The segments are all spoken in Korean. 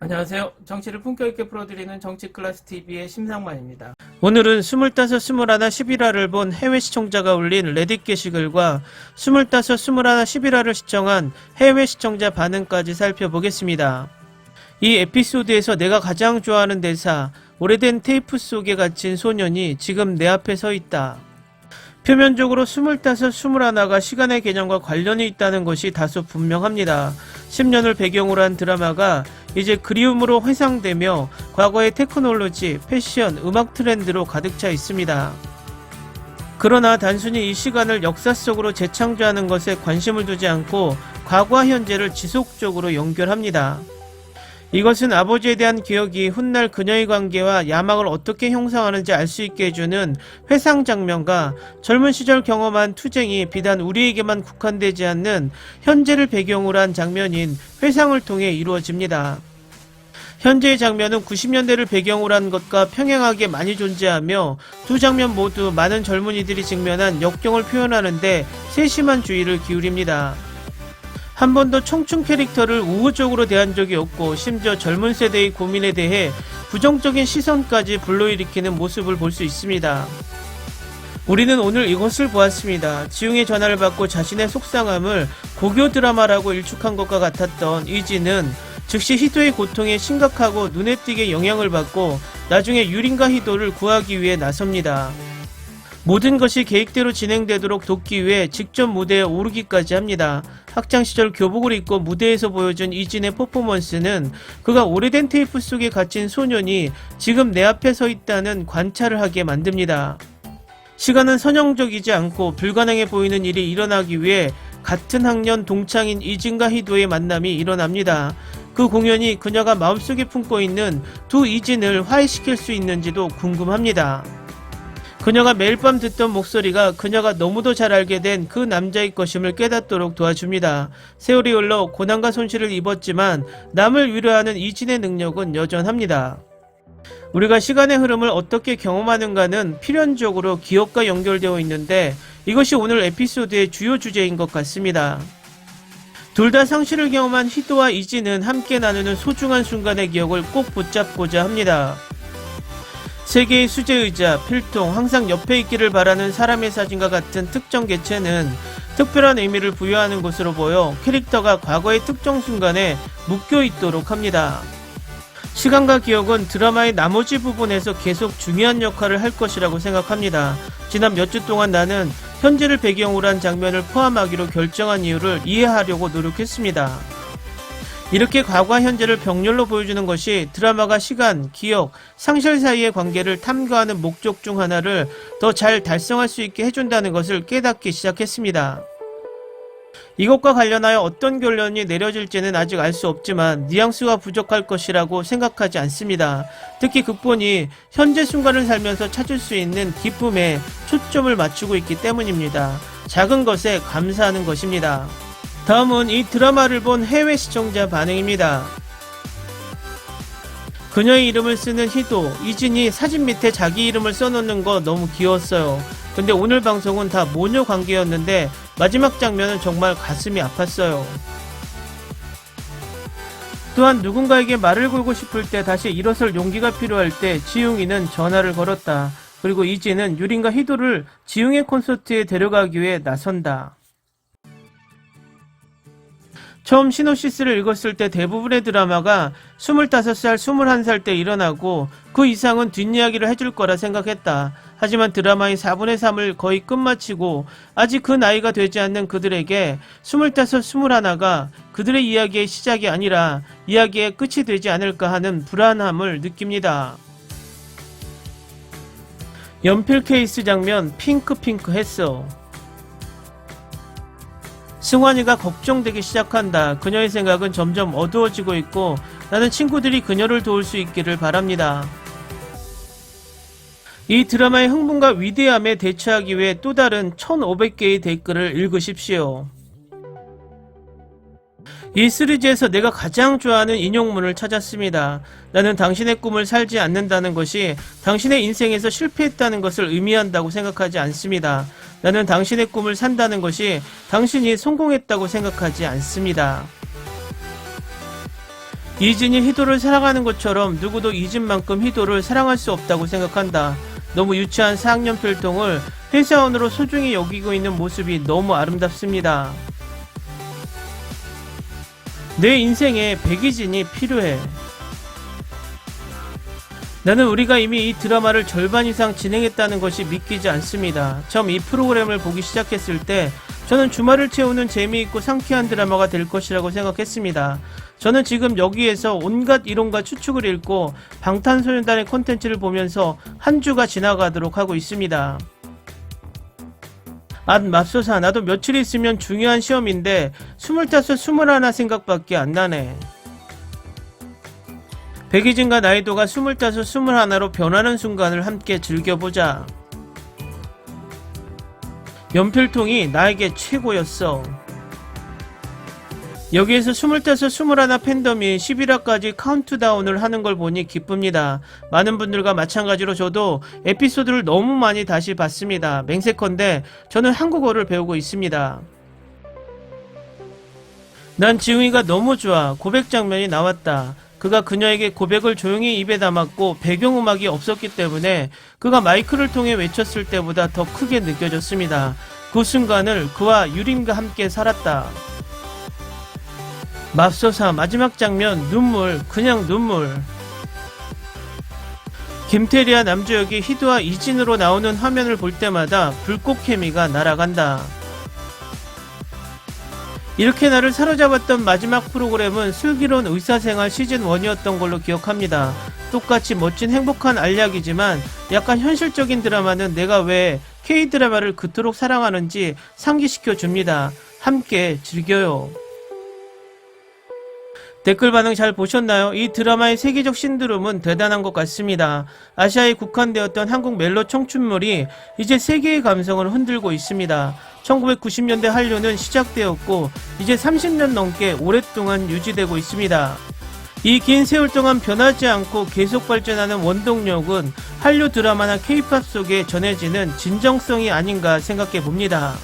안녕하세요. 정치를 품격 있게 풀어드리는 정치클래스TV의 심상만입니다. 오늘은 25, 21, 11화를 본 해외 시청자가 올린 레딧 게시글과 25, 21, 11화를 시청한 해외 시청자 반응까지 살펴보겠습니다. 이 에피소드에서 내가 가장 좋아하는 대사, 오래된 테이프 속에 갇힌 소년이 지금 내 앞에 서 있다. 표면적으로 25, 21가 시간의 개념과 관련이 있다는 것이 다소 분명합니다. 10년을 배경으로 한 드라마가 이제 그리움으로 회상되며 과거의 테크놀로지, 패션, 음악 트렌드로 가득 차 있습니다. 그러나 단순히 이 시간을 역사 속으로 재창조하는 것에 관심을 두지 않고 과거와 현재를 지속적으로 연결합니다. 이것은 아버지에 대한 기억이 훗날 그녀의 관계와 야망을 어떻게 형성하는지 알 수 있게 해주는 회상 장면과 젊은 시절 경험한 투쟁이 비단 우리에게만 국한되지 않는 현재를 배경으로 한 장면인 회상을 통해 이루어집니다. 현재의 장면은 90년대를 배경으로 한 것과 평행하게 많이 존재하며 두 장면 모두 많은 젊은이들이 직면한 역경을 표현하는데 세심한 주의를 기울입니다. 한 번도 청춘 캐릭터를 우호적으로 대한 적이 없고 심지어 젊은 세대의 고민에 대해 부정적인 시선까지 불러일으키는 모습을 볼 수 있습니다. 우리는 오늘 이것을 보았습니다. 지웅의 전화를 받고 자신의 속상함을 고교 드라마라고 일축한 것과 같았던 이지는 즉시 희도의 고통에 심각하고 눈에 띄게 영향을 받고 나중에 유린과 희도를 구하기 위해 나섭니다. 모든 것이 계획대로 진행되도록 돕기 위해 직접 무대에 오르기까지 합니다. 학창시절 교복을 입고 무대에서 보여준 이진의 퍼포먼스는 그가 오래된 테이프 속에 갇힌 소년이 지금 내 앞에 서 있다는 관찰을 하게 만듭니다. 시간은 선형적이지 않고 불가능해 보이는 일이 일어나기 위해 같은 학년 동창인 이진과 희도의 만남이 일어납니다. 그 공연이 그녀가 마음속에 품고 있는 두 이진을 화해시킬 수 있는지도 궁금합니다. 그녀가 매일 밤 듣던 목소리가 그녀가 너무도 잘 알게 된 그 남자의 것임을 깨닫도록 도와줍니다. 세월이 흘러 고난과 손실을 입었지만 남을 위로하는 이진의 능력은 여전합니다. 우리가 시간의 흐름을 어떻게 경험하는가는 필연적으로 기억과 연결되어 있는데 이것이 오늘 에피소드의 주요 주제인 것 같습니다. 둘 다 상실을 경험한 희도와 이진은 함께 나누는 소중한 순간의 기억을 꼭 붙잡고자 합니다. 세계의 수제의자, 필통, 항상 옆에 있기를 바라는 사람의 사진과 같은 특정 개체는 특별한 의미를 부여하는 것으로 보여 캐릭터가 과거의 특정 순간에 묶여 있도록 합니다. 시간과 기억은 드라마의 나머지 부분에서 계속 중요한 역할을 할 것이라고 생각합니다. 지난 몇 주 동안 나는 현재를 배경으로 한 장면을 포함하기로 결정한 이유를 이해하려고 노력했습니다. 이렇게 과거와 현재를 병렬로 보여주는 것이 드라마가 시간, 기억, 상실 사이의 관계를 탐구하는 목적 중 하나를 더 잘 달성할 수 있게 해준다는 것을 깨닫기 시작했습니다. 이것과 관련하여 어떤 결론이 내려질지는 아직 알 수 없지만 뉘앙스가 부족할 것이라고 생각하지 않습니다. 특히 극본이 현재 순간을 살면서 찾을 수 있는 기쁨에 초점을 맞추고 있기 때문입니다. 작은 것에 감사하는 것입니다. 다음은 이 드라마를 본 해외 시청자 반응입니다. 그녀의 이름을 쓰는 희도, 이진이 사진 밑에 자기 이름을 써놓는 거 너무 귀여웠어요. 근데 오늘 방송은 다 모녀 관계였는데 마지막 장면은 정말 가슴이 아팠어요. 또한 누군가에게 말을 걸고 싶을 때 다시 일어설 용기가 필요할 때 지웅이는 전화를 걸었다. 그리고 이진은 유린과 희도를 지웅의 콘서트에 데려가기 위해 나선다. 처음 시놉시스를 읽었을 때 대부분의 드라마가 25살, 21살 때 일어나고 그 이상은 뒷이야기를 해줄 거라 생각했다. 하지만 드라마의 4분의 3을 거의 끝마치고 아직 그 나이가 되지 않는 그들에게 25, 21가 그들의 이야기의 시작이 아니라 이야기의 끝이 되지 않을까 하는 불안함을 느낍니다. 연필 케이스 장면 핑크했어. 승환이가 걱정되기 시작한다. 그녀의 생각은 점점 어두워지고 있고 나는 친구들이 그녀를 도울 수 있기를 바랍니다. 이 드라마의 흥분과 위대함에 대처하기 위해 또 다른 1500개의 댓글을 읽으십시오. 이 시리즈에서 내가 가장 좋아하는 인용문을 찾았습니다. 나는 당신의 꿈을 살지 않는다는 것이 당신의 인생에서 실패했다는 것을 의미한다고 생각하지 않습니다. 나는 당신의 꿈을 산다는 것이 당신이 성공했다고 생각하지 않습니다. 이진이 희도를 사랑하는 것처럼 누구도 이진만큼 희도를 사랑할 수 없다고 생각한다. 너무 유치한 4학년 필통을 회사원으로 소중히 여기고 있는 모습이 너무 아름답습니다. 내 인생에 백이진이 필요해. 나는 우리가 이미 이 드라마를 절반 이상 진행했다는 것이 믿기지 않습니다. 처음 이 프로그램을 보기 시작했을 때 저는 주말을 채우는 재미있고 상쾌한 드라마가 될 것이라고 생각했습니다. 저는 지금 여기에서 온갖 이론과 추측을 읽고 방탄소년단의 콘텐츠를 보면서 한 주가 지나가도록 하고 있습니다. 맙소사, 나도 며칠 있으면 중요한 시험인데 25, 21 생각밖에 안 나네. 백이진과 나이도가 25, 21로 변하는 순간을 함께 즐겨보자. 연필통이 나에게 최고였어. 여기에서 25, 21 팬덤이 11화까지 카운트다운을 하는 걸 보니 기쁩니다. 많은 분들과 마찬가지로 저도 에피소드를 너무 많이 다시 봤습니다. 맹세컨대 저는 한국어를 배우고 있습니다. 난 지웅이가 너무 좋아. 고백 장면이 나왔다. 그가 그녀에게 고백을 조용히 입에 담았고 배경음악이 없었기 때문에 그가 마이크를 통해 외쳤을 때보다 더 크게 느껴졌습니다. 그 순간을 그와 유림과 함께 살았다. 맙소사, 마지막 장면 눈물, 그냥 눈물. 김태리와 남주혁이 희도와 이진으로 나오는 화면을 볼 때마다 불꽃 케미가 날아간다. 이렇게 나를 사로잡았던 마지막 프로그램은 슬기로운 의사생활 시즌1이었던 걸로 기억합니다. 똑같이 멋진 행복한 알약이지만 약간 현실적인 드라마는 내가 왜 K드라마를 그토록 사랑하는지 상기시켜 줍니다. 함께 즐겨요. 댓글 반응 잘 보셨나요? 이 드라마의 세계적 신드롬은 대단한 것 같습니다. 아시아에 국한되었던 한국 멜로 청춘물이 이제 세계의 감성을 흔들고 있습니다. 1990년대 한류는 시작되었고 이제 30년 넘게 오랫동안 유지되고 있습니다. 이 긴 세월 동안 변하지 않고 계속 발전하는 원동력은 한류 드라마나 K-POP 속에 전해지는 진정성이 아닌가 생각해 봅니다.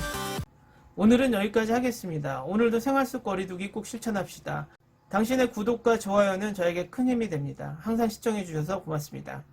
오늘은 여기까지 하겠습니다. 오늘도 생활 속 거리두기 꼭 실천합시다. 당신의 구독과 좋아요는 저에게 큰 힘이 됩니다. 항상 시청해주셔서 고맙습니다.